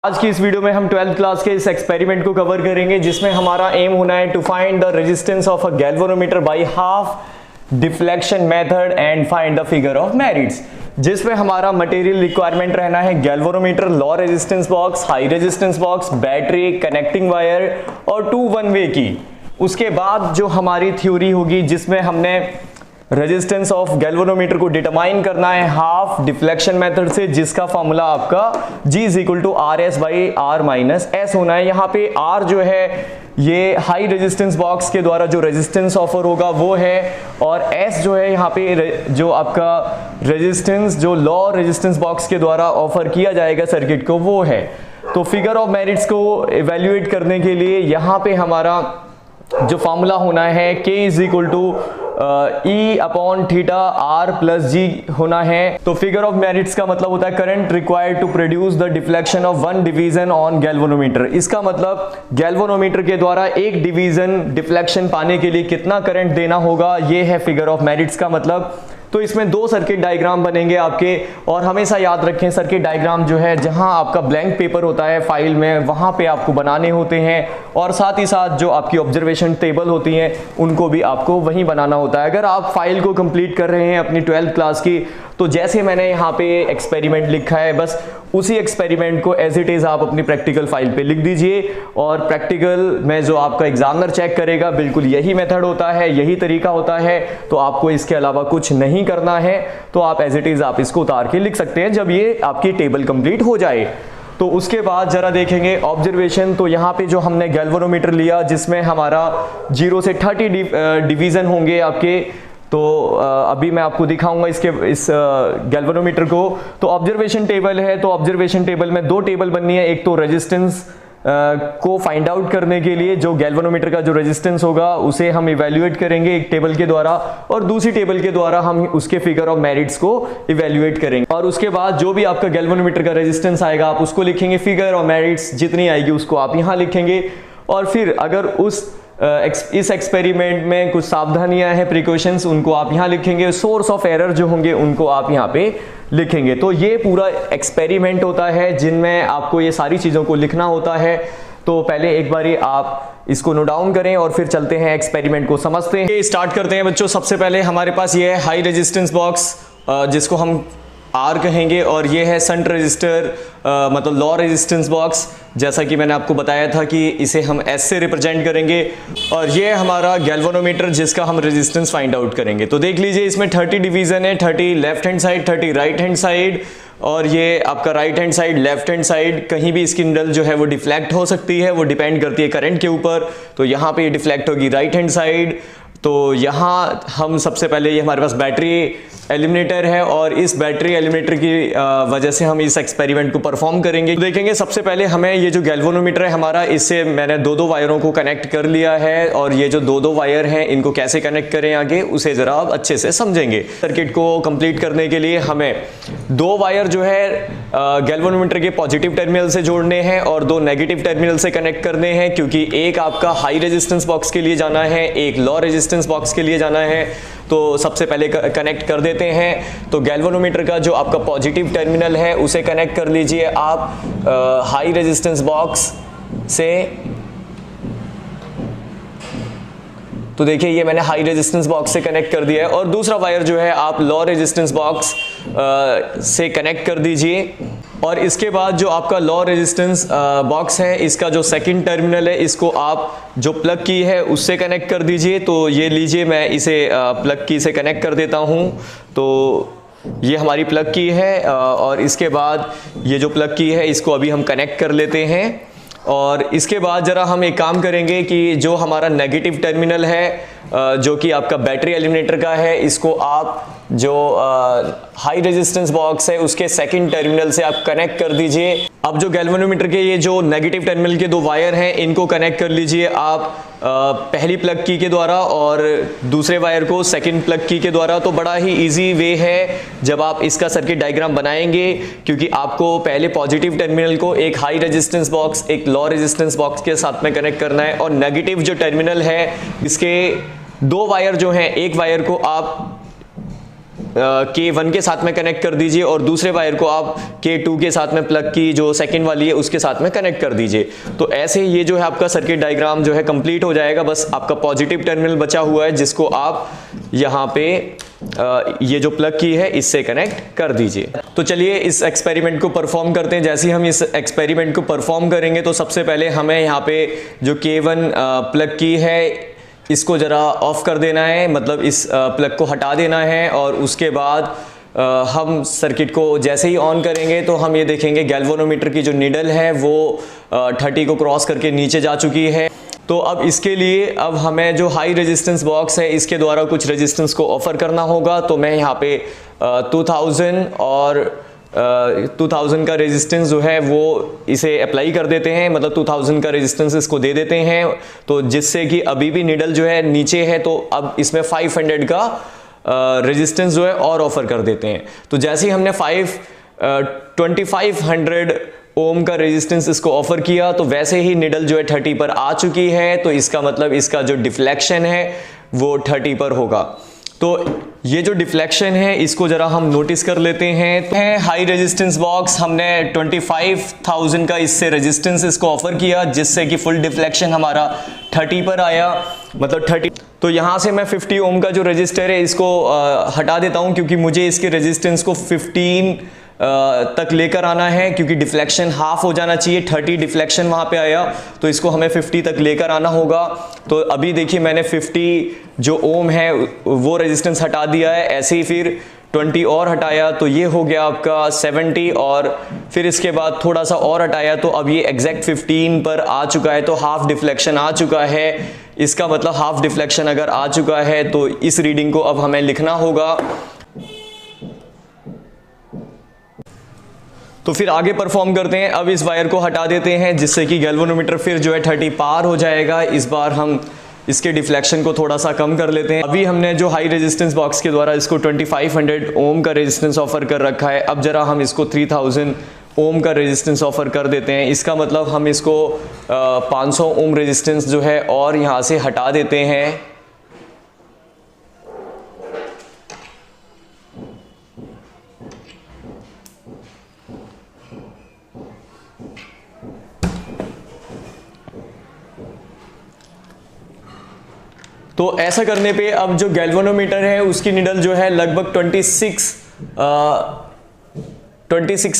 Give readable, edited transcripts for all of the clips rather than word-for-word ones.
आज की इस वीडियो में हम 12th क्लास के इस एक्सपेरिमेंट को कवर करेंगे जिसमें हमारा एम होना है to find the resistance of a galvanometer by half deflection method and find the figure of merits, जिसमें हमारा मटेरियल रिक्वायरमेंट रहना है galvanometer, low resistance box, high resistance box, battery, connecting wire और 2 वन वे की। उसके बाद जो हमारी थ्योरी होगी जिसमें हमने रेजिस्टेंस ऑफ गैल्वेनोमीटर को डिटरमाइन करना है हाफ डिफ्लेक्शन मेथड से, जिसका फॉर्मूला आपका G is equal to R S by R minus S होना है। यहाँ पे R जो है ये हाई रेजिस्टेंस बॉक्स के द्वारा जो रेजिस्टेंस ऑफर होगा वो है, और S जो है यहाँ पे जो आपका रेजिस्टेंस जो लो रेजिस्टेंस बॉक्स के द्वारा ऑफर किया जाएगा सर्किट को वो है। तो फिगर ऑफ मेरिट्स को इवेल्युएट करने के लिए यहाँ पे हमारा जो फॉर्मूला होना है K is equal to E upon theta R plus G होना है। तो फिगर ऑफ मेरिट्स का मतलब होता है current required to produce the deflection of 1 division on galvanometer. इसका मतलब गैल्वेनोमीटर के द्वारा एक डिवीजन डिफ्लेक्शन पाने के लिए कितना करंट देना होगा, ये है फिगर ऑफ मेरिट्स का मतलब। तो इसमें 2 सर्किट डायग्राम बनेंगे आपके, और हमेशा याद रखें सर्किट डायग्राम जो है जहां आपका ब्लैंक पेपर होता है फाइल में वहां पे आपको बनाने होते हैं, और साथ ही साथ जो आपकी ऑब्जर्वेशन टेबल होती हैं उनको भी आपको वहीं बनाना होता है। अगर आप फाइल को कंप्लीट कर रहे हैं अपनी 12th क्लास की, तो जैसे मैंने यहाँ पे एक्सपेरिमेंट लिखा है बस उसी एक्सपेरिमेंट को एज इट इज आप अपनी प्रैक्टिकल फाइल पे लिख दीजिए, और प्रैक्टिकल में जो आपका एग्जामिनर चेक करेगा बिल्कुल यही मेथड होता है, यही तरीका होता है। तो आपको इसके अलावा कुछ नहीं करना है, तो आप एज इट इज आप इसको उतार के लिख सकते हैं जब ये आपकी टेबल कंप्लीट हो जाए। तो उसके बाद जरा देखेंगे ऑब्जर्वेशन। तो यहाँ पे जो हमने गैल्वेनोमीटर लिया जिसमें हमारा 0 से 30 डिवीजन होंगे आपके, तो अभी मैं आपको दिखाऊंगा इस गैल्वेनोमीटर को। तो ऑब्जर्वेशन टेबल है, तो ऑब्जर्वेशन टेबल में 2 टेबल बननी है। एक तो रेजिस्टेंस को फाइंड आउट करने के लिए जो गैल्वेनोमीटर का जो रेजिस्टेंस होगा उसे हम इवेल्युएट करेंगे एक टेबल के द्वारा, और दूसरी टेबल के द्वारा हम उसके फिगर ऑफ मेरिट्स को इवेल्युएट करेंगे। और उसके बाद जो भी आपका गैल्वेनोमीटर का रेजिस्टेंस आएगा आप उसको लिखेंगे, फिगर ऑफ मेरिट्स जितनी आएगी उसको आप यहाँ लिखेंगे। और फिर अगर इस एक्सपेरिमेंट में कुछ सावधानियां हैं, प्रिकॉशंस, उनको आप यहाँ लिखेंगे। सोर्स ऑफ एरर जो होंगे उनको आप यहाँ पे लिखेंगे। तो ये पूरा एक्सपेरिमेंट होता है जिनमें आपको ये सारी चीज़ों को लिखना होता है। तो पहले एक बारी आप इसको नोट डाउन करें और फिर चलते हैं एक्सपेरिमेंट को समझते हैं। स्टार्ट करते हैं बच्चों। सबसे पहले हमारे पास ये है हाई रेजिस्टेंस बॉक्स जिसको हम R कहेंगे, और ये है शंट रजिस्टर मतलब लो रेजिस्टेंस बॉक्स, जैसा कि मैंने आपको बताया था कि इसे हम S से रिप्रेजेंट करेंगे। और ये हमारा गैल्वेनोमीटर जिसका हम रेजिस्टेंस फाइंड आउट करेंगे। तो देख लीजिए इसमें 30 डिवीजन है, 30 left hand side, 30 right hand side, और ये आपका right hand side, left hand side, कहीं भी इसकी निडल जो है वो डिफ्लेक्ट हो सकती है, वो डिपेंड करती है करंट के ऊपर। तो यहाँ पे ये डिफ्लेक्ट होगी राइट हैंड साइड। तो यहाँ हम सबसे पहले ये हमारे पास बैटरी एलिमिनेटर है, और इस बैटरी एलिमिनेटर की वजह से हम इस एक्सपेरिमेंट को परफॉर्म करेंगे। तो देखेंगे सबसे पहले हमें ये जो गैल्वेनोमीटर है हमारा, इससे मैंने 2 वायरों को कनेक्ट कर लिया है, और ये जो 2 वायर हैं इनको कैसे कनेक्ट करें आगे उसे ज़रा आप अच्छे से समझेंगे। सर्किट को कंप्लीट करने के लिए हमें 2 वायर जो है गैल्वेनोमीटर के पॉजिटिव टर्मिनल से जोड़ने हैं और 2 नेगेटिव टर्मिनल से कनेक्ट करने हैं, क्योंकि एक आपका हाई रेजिस्टेंस बॉक्स के लिए जाना है, एक लो रेजिस्टेंस बॉक्स के लिए जाना है। तो सबसे पहले कनेक्ट कर देते हैं। तो गैल्वेनोमीटर का जो आपका पॉजिटिव टर्मिनल है उसे कनेक्ट कर लीजिए आप हाई रेजिस्टेंस बॉक्स से। तो देखिए ये मैंने हाई रेजिस्टेंस बॉक्स से कनेक्ट कर दिया है, और दूसरा वायर जो है आप लो रेजिस्टेंस बॉक्स से कनेक्ट कर दीजिए। और इसके बाद जो आपका लो रेजिस्टेंस बॉक्स है इसका जो सेकंड टर्मिनल है इसको आप जो प्लग की है उससे कनेक्ट कर दीजिए। तो ये लीजिए मैं इसे प्लग की से कनेक्ट कर देता हूँ। तो ये हमारी प्लग की है, और इसके बाद ये जो प्लग की है इसको अभी हम कनेक्ट कर लेते हैं। और इसके बाद ज़रा हम एक काम करेंगे कि जो हमारा नेगेटिव टर्मिनल है जो कि आपका बैटरी एलिमिनेटर का है, इसको आप जो हाई रेजिस्टेंस बॉक्स है उसके सेकंड टर्मिनल से आप कनेक्ट कर दीजिए। अब जो गैल्वेनोमीटर के ये जो नेगेटिव टर्मिनल के 2 वायर हैं इनको कनेक्ट कर लीजिए आप पहली प्लग की के द्वारा, और दूसरे वायर को सेकंड प्लग की के द्वारा। तो बड़ा ही इजी वे है जब आप इसका सर्किट डायग्राम बनाएंगे, क्योंकि आपको पहले पॉजिटिव टर्मिनल को एक हाई रेजिस्टेंस बॉक्स एक लो रेजिस्टेंस बॉक्स के साथ में कनेक्ट करना है, और नेगेटिव जो टर्मिनल है इसके 2 वायर जो हैं, एक वायर को आप K1 के साथ में कनेक्ट कर दीजिए और दूसरे वायर को आप K2 के साथ में प्लग की जो सेकंड वाली है उसके साथ में कनेक्ट कर दीजिए। तो ऐसे ये जो है आपका सर्किट डायग्राम जो है कंप्लीट हो जाएगा। बस आपका पॉजिटिव टर्मिनल बचा हुआ है जिसको आप यहाँ पे ये जो प्लग की है इससे कनेक्ट कर दीजिए। तो चलिए इस एक्सपेरिमेंट को परफॉर्म करते हैं। जैसे ही हम इस एक्सपेरिमेंट को परफॉर्म करेंगे तो सबसे पहले हमें यहाँ पे जो K1 प्लग की है इसको ज़रा ऑफ कर देना है, मतलब इस प्लग को हटा देना है। और उसके बाद हम सर्किट को जैसे ही ऑन करेंगे तो हम ये देखेंगे गैल्वेनोमीटर की जो नीडल है वो 30 को क्रॉस करके नीचे जा चुकी है। तो अब इसके लिए अब हमें जो हाई रेजिस्टेंस बॉक्स है इसके द्वारा कुछ रेजिस्टेंस को ऑफर करना होगा। तो मैं यहाँ पे 2000 और 2000 का रेजिस्टेंस जो है वो इसे अप्लाई कर देते हैं, मतलब 2000 का रेजिस्टेंस इसको दे देते हैं। तो जिससे कि अभी भी नीडल जो है नीचे है तो अब इसमें 500 का रेजिस्टेंस जो है और ऑफर कर देते हैं। तो जैसे ही हमने 2500 ओम का रेजिस्टेंस इसको ऑफर किया तो वैसे ही नीडल जो है 30 पर आ चुकी है। तो इसका मतलब इसका जो डिफ्लेक्शन है वो 30 पर होगा। तो ये जो डिफ्लेक्शन है इसको जरा हम नोटिस कर लेते हैं। हाई रेजिस्टेंस बॉक्स हमने 25,000 का इससे रेजिस्टेंस इसको ऑफर किया जिससे कि फुल डिफ्लेक्शन हमारा 30 पर आया, मतलब 30। तो यहाँ से मैं 50 ओम का जो रेजिस्टर है इसको हटा देता हूँ क्योंकि मुझे इसके रेजिस्टेंस को 15 तक लेकर आना है, क्योंकि डिफ्लेक्शन हाफ हो जाना चाहिए। 30 डिफ्लेक्शन वहाँ पे आया तो इसको हमें 50 तक लेकर आना होगा। तो अभी देखिए मैंने 50 जो ओम है वो रेजिस्टेंस हटा दिया है, ऐसे ही फिर 20 और हटाया तो ये हो गया आपका 70 और फिर इसके बाद थोड़ा सा और हटाया तो अब ये एग्जैक्ट 15 पर आ चुका है। तो हाफ डिफ्लेक्शन आ चुका है। इसका मतलब हाफ डिफ्लेक्शन अगर आ चुका है तो इस रीडिंग को अब हमें लिखना होगा। तो फिर आगे परफॉर्म करते हैं। अब इस वायर को हटा देते हैं जिससे कि गैल्वेनोमीटर फिर जो है 30 पार हो जाएगा। इस बार हम इसके डिफ्लेक्शन को थोड़ा सा कम कर लेते हैं। अभी हमने जो हाई रेजिस्टेंस बॉक्स के द्वारा इसको 2500 ओम का रेजिस्टेंस ऑफर कर रखा है, अब जरा हम इसको 3000 ओम का रेजिस्टेंस ऑफर कर देते हैं। इसका मतलब हम इसको 500 ओम रेजिस्टेंस जो है और यहाँ से हटा देते हैं। तो ऐसा करने पे अब जो गैल्वेनोमीटर है उसकी नीडल जो है लगभग 26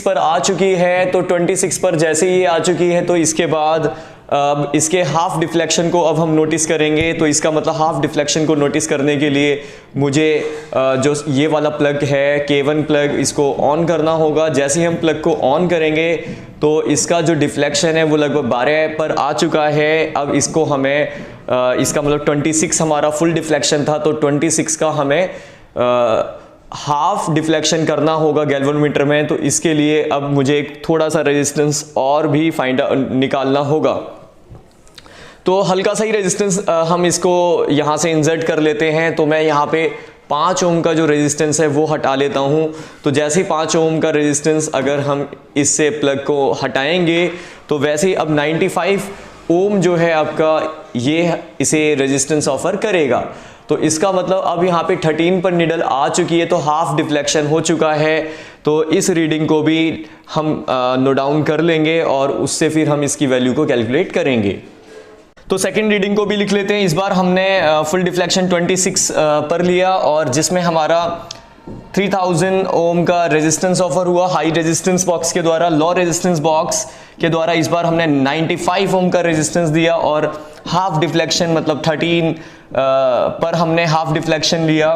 पर आ चुकी है। तो 26 पर जैसे ही आ चुकी है तो इसके बाद अब इसके हाफ डिफ्लेक्शन को अब हम नोटिस करेंगे। तो इसका मतलब हाफ डिफ्लेक्शन को नोटिस करने के लिए मुझे जो ये वाला प्लग है K1 प्लग इसको ऑन करना होगा। जैसे ही हम प्लग को ऑन करेंगे तो इसका जो डिफ्लेक्शन है वो लगभग 12 पर आ चुका है। अब इसको हमें इसका मतलब 26 हमारा फुल डिफ्लेक्शन था तो 26 का हमें हाफ डिफ्लेक्शन करना होगा गैल्वेनोमीटर में। तो इसके लिए अब मुझे एक थोड़ा सा रेजिस्टेंस और भी निकालना होगा। तो हल्का सा ही रेजिस्टेंस हम इसको यहाँ से इंसर्ट कर लेते हैं। तो मैं यहाँ पे 5 ओम का जो रेजिस्टेंस है वो हटा लेता हूँ। तो जैसे ही 5 ओम का रेजिस्टेंस अगर हम इससे प्लग को हटाएंगे तो वैसे ही अब 95 ओम जो है आपका ये इसे रेजिस्टेंस ऑफर करेगा। तो इसका मतलब अब यहाँ पे 13 पर नीडल आ चुकी है तो हाफ डिफ्लेक्शन हो चुका है। तो इस रीडिंग को भी हम नोट डाउन कर लेंगे और उससे फिर हम इसकी वैल्यू को कैलकुलेट करेंगे। तो सेकंड रीडिंग को भी लिख लेते हैं। इस बार हमने फुल डिफ्लेक्शन 26 पर लिया और जिसमें हमारा 3000 ओम का रेजिस्टेंस ऑफर हुआ हाई रेजिस्टेंस बॉक्स के द्वारा। लो रेजिस्टेंस बॉक्स के द्वारा इस बार हमने 95 ओम का रेजिस्टेंस दिया और हाफ डिफ्लेक्शन मतलब 13 पर हमने हाफ डिफ्लेक्शन लिया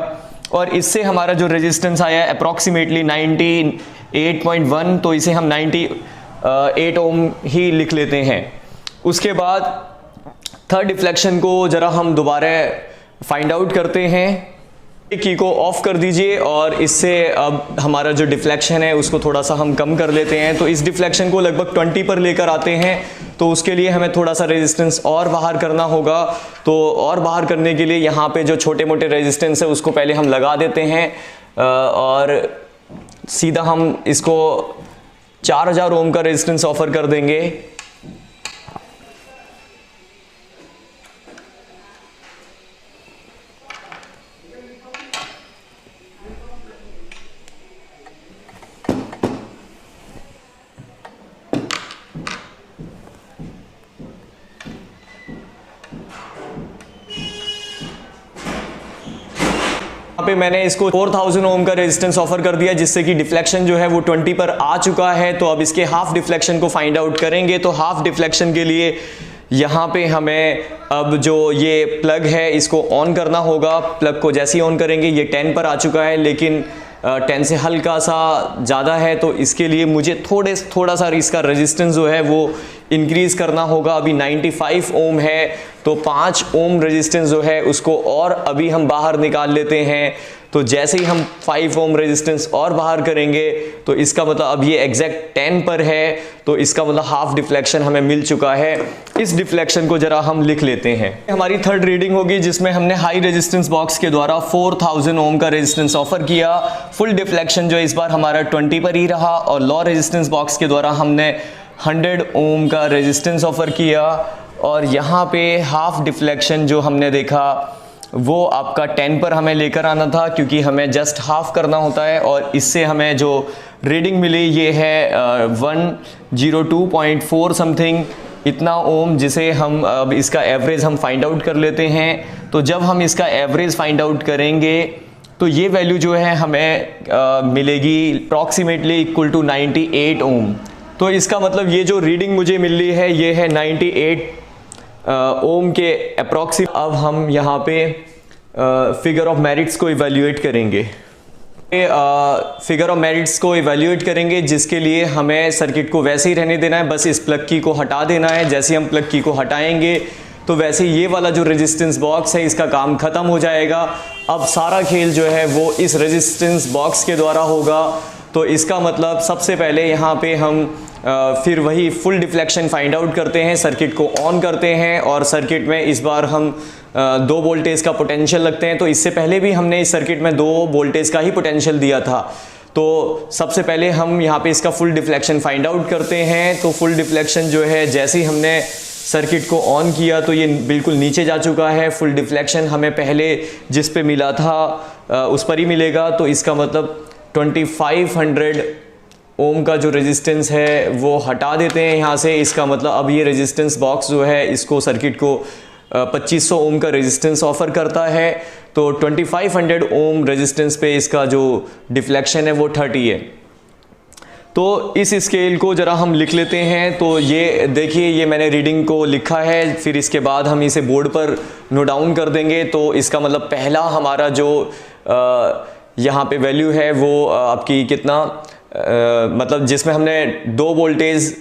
और इससे हमारा जो रेजिस्टेंस आया अप्रॉक्सीमेटली 98.1। तो इसे हम 98 ओम ही लिख लेते हैं। उसके बाद थर्ड डिफ्लेक्शन को जरा हम दोबारा फाइंड आउट करते हैं। की को ऑफ कर दीजिए और इससे अब हमारा जो डिफ्लेक्शन है उसको थोड़ा सा हम कम कर लेते हैं। तो इस डिफ्लेक्शन को लगभग 20 पर लेकर आते हैं। तो उसके लिए हमें थोड़ा सा रेजिस्टेंस और बाहर करना होगा। तो और बाहर करने के लिए यहाँ पे जो छोटे मोटे रेजिस्टेंस है उसको पहले हम लगा देते हैं और सीधा हम इसको 4000 ओम का रेजिस्टेंस ऑफर कर देंगे। यहाँ पे मैंने इसको 4000 ओम का रेजिस्टेंस ऑफर कर दिया, जिससे कि डिफ्लेक्शन जो है वो 20 पर आ चुका है। तो अब इसके हाफ डिफ्लेक्शन को फाइंड आउट करेंगे। तो हाफ डिफ्लेक्शन के लिए यहाँ पे हमें अब जो ये प्लग है इसको ऑन करना होगा। प्लग को जैसे ही ऑन करेंगे ये 10 पर आ चुका है, लेकिन 10 से हल्का सा ज़्यादा है, तो इसके लिए मुझे थोड़ा सा इसका रेजिस्टेंस जो है वो इंक्रीज़ करना होगा। अभी 95 ओम है, तो 5 ओम रेजिस्टेंस जो है उसको और अभी हम बाहर निकाल लेते हैं। तो जैसे ही हम 5 ओम रेजिस्टेंस और बाहर करेंगे तो इसका मतलब अब ये एग्जैक्ट 10 पर है, तो इसका मतलब हाफ डिफ्लेक्शन हमें मिल चुका है। इस डिफ्लेक्शन को जरा हम लिख लेते हैं। हमारी थर्ड रीडिंग होगी जिसमें हमने हाई रेजिस्टेंस बॉक्स के द्वारा 4000 ओम का रेजिस्टेंस ऑफर किया। फुल डिफ्लेक्शन जो इस बार हमारा 20 पर ही रहा, और लो रेजिस्टेंस बॉक्स के द्वारा हमने 100 ओम का रेजिस्टेंस ऑफर किया। और यहाँ पे हाफ डिफ्लेक्शन जो हमने देखा वो आपका 10 पर हमें लेकर आना था, क्योंकि हमें जस्ट हाफ करना होता है। और इससे हमें जो रीडिंग मिली ये है 102.4 समथिंग इतना ओम, जिसे हम अब इसका एवरेज हम फाइंड आउट कर लेते हैं। तो जब हम इसका एवरेज फाइंड आउट करेंगे तो ये वैल्यू जो है हमें मिलेगी अप्रॉक्सीमेटली इक्वल टू 98 ओम। तो इसका मतलब ये जो रीडिंग मुझे मिल रही है ये है 98 ओम के अप्रॉक्सीमेट। अब हम यहाँ पे फिगर ऑफ मेरिट्स को इवैल्यूएट करेंगे। फिगर ऑफ मेरिट्स को इवैल्यूएट करेंगे, जिसके लिए हमें सर्किट को वैसे ही रहने देना है, बस इस प्लग की को हटा देना है। जैसे हम प्लग की को हटाएंगे तो वैसे ये वाला जो रेजिस्टेंस बॉक्स है इसका काम ख़त्म हो जाएगा। अब सारा खेल जो है वो इस रेजिस्टेंस बॉक्स के द्वारा होगा। तो इसका मतलब सबसे पहले यहाँ पे हम फिर वही फुल डिफ्लेक्शन फाइंड आउट करते हैं, सर्किट को ऑन करते हैं, और सर्किट में इस बार हम 2 वोल्टेज का पोटेंशियल लगते हैं। तो इससे पहले भी हमने इस सर्किट में 2 वोल्टेज का ही पोटेंशियल दिया था। तो सबसे पहले हम यहाँ पे इसका फुल डिफ्लेक्शन फाइंड आउट करते हैं। तो फुल डिफ्लेक्शन जो है जैसे ही हमने सर्किट को ऑन किया तो ये बिल्कुल नीचे जा चुका है। फुल डिफ्लेक्शन हमें पहले जिस पे मिला था उस पर ही मिलेगा। तो इसका मतलब 2500 ओम का जो रेजिस्टेंस है वो हटा देते हैं यहाँ से। इसका मतलब अब ये रेजिस्टेंस बॉक्स जो है इसको सर्किट को 2500 ओम का रेजिस्टेंस ऑफर करता है। तो 2500 ओम रेजिस्टेंस पे इसका जो डिफ्लेक्शन है वो 30 है। तो इस स्केल को ज़रा हम लिख लेते हैं। तो ये देखिए, ये मैंने रीडिंग को लिखा है, फिर इसके बाद हम इसे बोर्ड पर नोट डाउन कर देंगे। तो इसका मतलब पहला हमारा जो यहाँ पे वैल्यू है वो आपकी कितना मतलब जिसमें हमने 2 वोल्टेज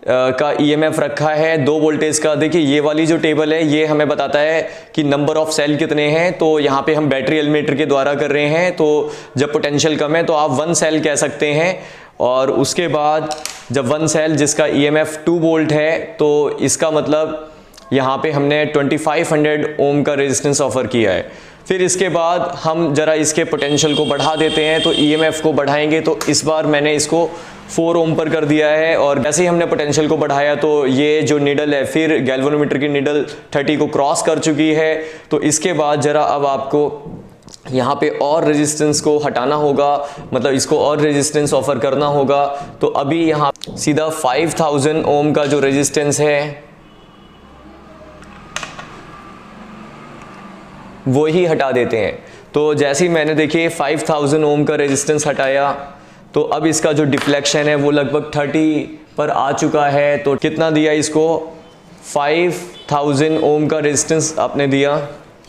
का ईएमएफ रखा है। 2 वोल्टेज का देखिए ये वाली जो टेबल है ये हमें बताता है कि नंबर ऑफ सेल कितने हैं। तो यहाँ पे हम बैटरी एलिमेटर के द्वारा कर रहे हैं। तो जब पोटेंशियल कम है तो आप 1 सेल कह सकते हैं। और उसके बाद जब 1 सेल जिसका ईएमएफ 2 वोल्ट है तो इसका मतलब यहाँ पे हमने 2500 ओम का रेजिस्टेंस ऑफर किया है। फिर इसके बाद हम जरा इसके पोटेंशियल को बढ़ा देते हैं। तो ईएमएफ को बढ़ाएंगे तो इस बार मैंने इसको 4 ओम पर कर दिया है। और जैसे ही हमने पोटेंशियल को बढ़ाया तो ये जो निडल है फिर गैल्वेनोमीटर की निडल 30 को क्रॉस कर चुकी है। तो इसके बाद जरा अब आपको यहाँ पे और रेजिस्टेंस को हटाना होगा, मतलब इसको और रेजिस्टेंस ऑफर करना होगा। तो अभी यहाँ सीधा 5000 ओम का जो रेजिस्टेंस है वो ही हटा देते हैं। तो जैसे ही मैंने देखिए 5000 ओम का रेजिस्टेंस हटाया तो अब इसका जो डिफ्लेक्शन है वो लगभग 30 पर आ चुका है। तो कितना दिया इसको 5000 ओम का रेजिस्टेंस आपने दिया।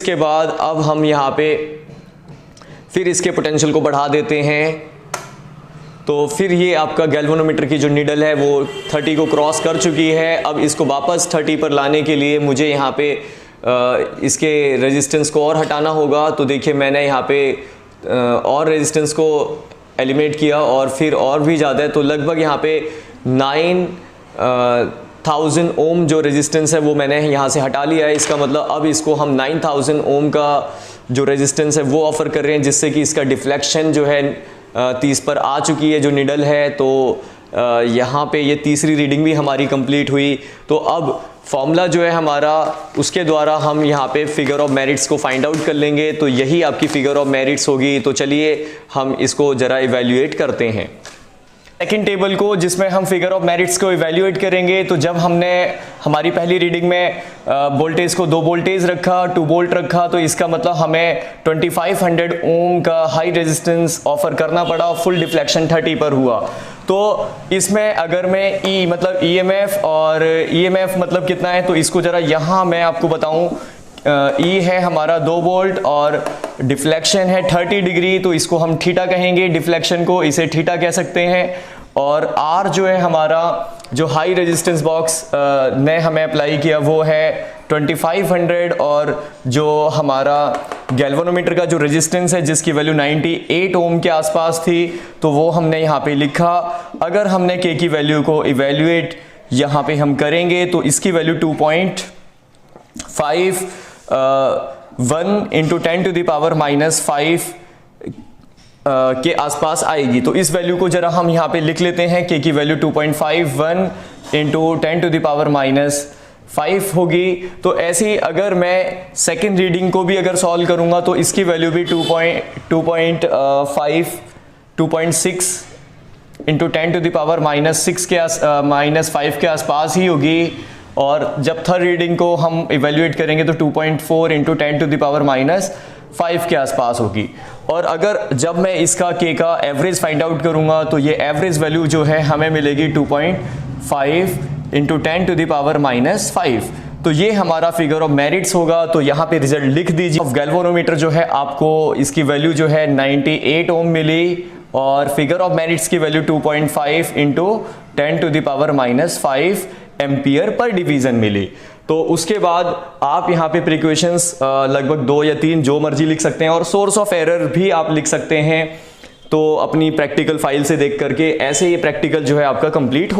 इसके बाद अब हम यहाँ पे फिर इसके पोटेंशियल को बढ़ा देते हैं। तो फिर ये आपका गैल्वेनोमीटर की जो निडल है वो 30 को क्रॉस कर चुकी है। अब इसको वापस 30 पर लाने के लिए मुझे यहाँ पे इसके रेजिस्टेंस को और हटाना होगा। तो देखिए मैंने यहाँ पे और रेजिस्टेंस को एलिमिनेट किया और फिर और भी ज़्यादा है। तो लगभग यहाँ पे 9000 ओम जो रेजिस्टेंस है वो मैंने यहाँ से हटा लिया है। इसका मतलब अब इसको हम 9000 ओम का जो रेजिस्टेंस है वो ऑफ़र कर रहे हैं, जिससे कि इसका डिफ्लेक्शन जो है 30 पर आ चुकी है जो निडल है। तो यहाँ पे ये तीसरी रीडिंग भी हमारी कंप्लीट हुई। तो अब फॉर्मूला जो है हमारा उसके द्वारा हम यहाँ पे फिगर ऑफ मेरिट्स को फाइंड आउट कर लेंगे। तो यही आपकी फिगर ऑफ मेरिट्स होगी। तो चलिए हम इसको ज़रा इवैल्यूएट करते हैं। सेकंड टेबल को जिसमें हम फिगर ऑफ मेरिट्स को इवैल्यूएट करेंगे। तो जब हमने हमारी पहली रीडिंग में वोल्टेज को 2 वोल्टेज रखा, 2 वोल्ट रखा, तो इसका मतलब हमें 2500 ओम का हाई रेजिस्टेंस ऑफर करना पड़ा, फुल डिफ्लेक्शन 30 पर हुआ। तो इसमें अगर मैं ई मतलब ईएमएफ और ईएमएफ मतलब कितना है, तो इसको जरा यहाँ मैं आपको बताऊं। ई है हमारा 2 वोल्ट और डिफ्लेक्शन है 30 डिग्री, तो इसको हम थीटा कहेंगे, डिफ्लेक्शन को इसे थीटा कह सकते हैं। और आर जो है हमारा जो हाई रेजिस्टेंस बॉक्स ने हमें अप्लाई किया वो है 2500, और जो हमारा गैल्वेनोमीटर का जो रेजिस्टेंस है जिसकी वैल्यू 98 ओम के आसपास थी, तो वो हमने यहाँ पे लिखा। अगर हमने के की वैल्यू को इवेल्युएट यहाँ पे हम करेंगे तो इसकी value 2.51 into 10 to the power -5 के आसपास आएगी। तो इस वैल्यू को जरा हम यहाँ पे लिख लेते हैं, के की value 2.51 into 10 to the power -5 होगी। तो ऐसी अगर मैं सेकेंड रीडिंग को भी अगर सॉल्व करूंगा तो इसकी वैल्यू भी 2.6 into 10 to the power -5 के आसपास ही होगी। और जब थर्ड रीडिंग को हम इवेल्युएट करेंगे तो 2.4 into 10 to the power -5 के आसपास होगी। और अगर जब मैं इसका के का एवरेज फाइंड आउट करूंगा तो ये एवरेज वैल्यू जो है हमें मिलेगी 2.5 into 10 to the power -5। तो ये हमारा फिगर ऑफ मेरिट्स होगा। तो यहाँ पे रिजल्ट लिख दीजिए। गैल्वेनोमीटर जो है आपको इसकी वैल्यू जो है 98 ओम मिली, और फिगर ऑफ मेरिट्स की value 2.5 into 10 to the power -5 ampere per division मिली। तो उसके बाद आप यहाँ पे प्रिक्वेशंस लगभग 2 या 3 जो मर्जी लिख सकते हैं, और सोर्स ऑफ एरर भी आप लिख सकते हैं। तो अपनी प्रैक्टिकल फाइल से देख करके ऐसे ये प्रैक्टिकल जो है आपका कंप्लीट